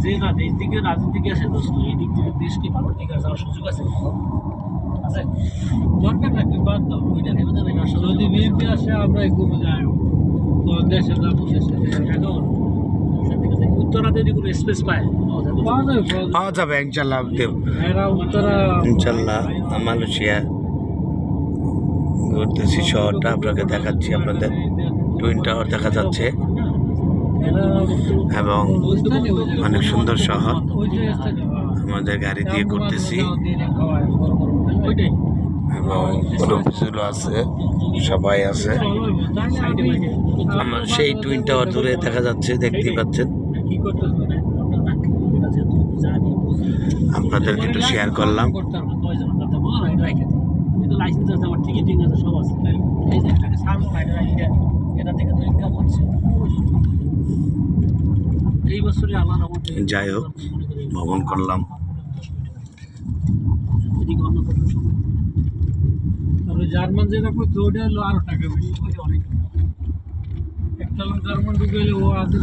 যে না দেশ দিকে রাজনীতি আসে দোস্ত, এই দিক থেকে দেশ কি ভালো দিকে যাওয়ার সুযোগ আছে? আছে দরকার না, তুই বাদ দাও ওইটা ভেবে দেবে না। যদি বিএনপি আসে আমরা একটু যাই তো দেশে যাবো, শেষে এখন উত্তরা যদি কোনো স্পেস পায় পাওয়া যাবে ইনশাল্লাহ। এরা উত্তরা ইনশাল্লাহ মালয়েশিয়া ঘুরতেছি, শহরটা আপনাকে দেখাচ্ছি। আপনাদের টুইন টাওয়ার দেখা যাচ্ছে এবং অনেক সুন্দর শহর। আমাদের গাড়ি দিয়ে ঘুরতেছি এবং অফিসগুলো আছে, সবাই আছে। আমার সেই টুইন টাওয়ার দূরে দেখা যাচ্ছে, দেখতেই পাচ্ছেন। আপনাদেরকে একটু শেয়ার করলাম। যাই হোক, ভ্রমণ করলাম। জার্মান যেটা করতে ওটা হলো আরো টাকা বেশি, অনেক একটা লোক জার্মান ঢুকে ও আছে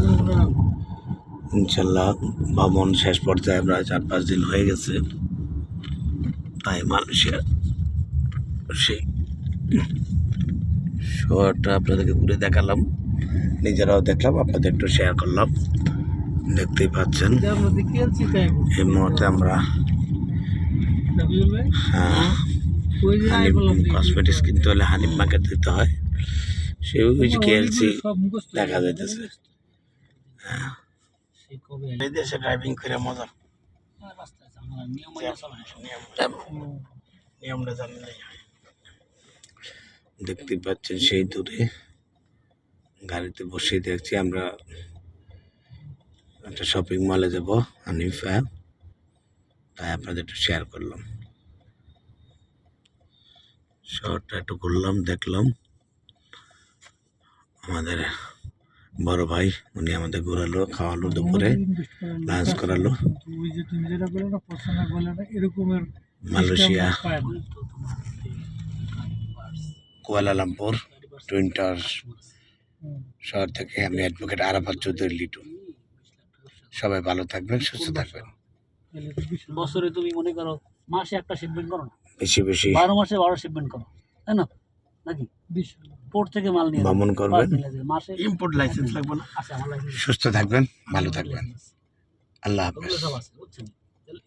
ইনশাল্লাহ ভ্রমণ শেষ পর্যায়ে প্রায় 4-5 দিন হয়ে গেছে। তাই মালয়েশিয়ার সেই শহরটা আপনাদেরকে ঘুরে দেখালাম, নিজেরাও দেখলাম, আপনাদের একটু শেয়ার করলাম। দেখতেই পাচ্ছেন এই মুহূর্তে আমরা কসমেটিক্স কিনতে হলে হানিফ মার্কেট দিতে হয়, সেই কেএলসি দেখা যাইতেছে। এই দেশে ড্রাইভিং করে মজা, নিয়মটা জানলে দেখতে পাচ্ছেন। সেই দূরে গাড়িতে বসে দেখছি আমরা একটা শপিং মলে যাবো হানিফা, তাই আপনাদের একটু শেয়ার করলাম। শহরটা একটু ঘুরলাম, দেখলাম। আমাদের বড় ভাই উনি আমাদের ঘোরালো, খাওয়ালো, দুপুরে লাঞ্চ করালো। মালয়েশিয়া কুয়ালালামপুর টুইন টাওয়ার শহর থেকে আমি অ্যাডভোকেট আরাফাত চৌধুরী লিটু। সবাই ভালো থাকবেন, সুস্থ থাকবেন। বছরে তুমি মনে করো মাসে একটা শিপমেন্ট করো না, বেশি বেশি 12 মাসে 12 শিপমেন্ট করো, তাই না? নাকি পোর্ট থেকে মাল নিয়ে ভ্রমণ করবেন, মাসে ইম্পোর্ট লাইসেন্স লাগবে না? আছে আমার লাইসেন্স। সুস্থ থাকবেন, ভালো থাকবেন। আল্লাহ হাফেজ। সব আছে, বুঝছেন?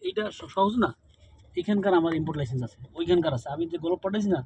এইটা সহজ না, এখানকার আমার ইম্পোর্ট লাইসেন্স আছে, ওইখানকার আছে। আমি যে গোলপ পাঠাইছি না,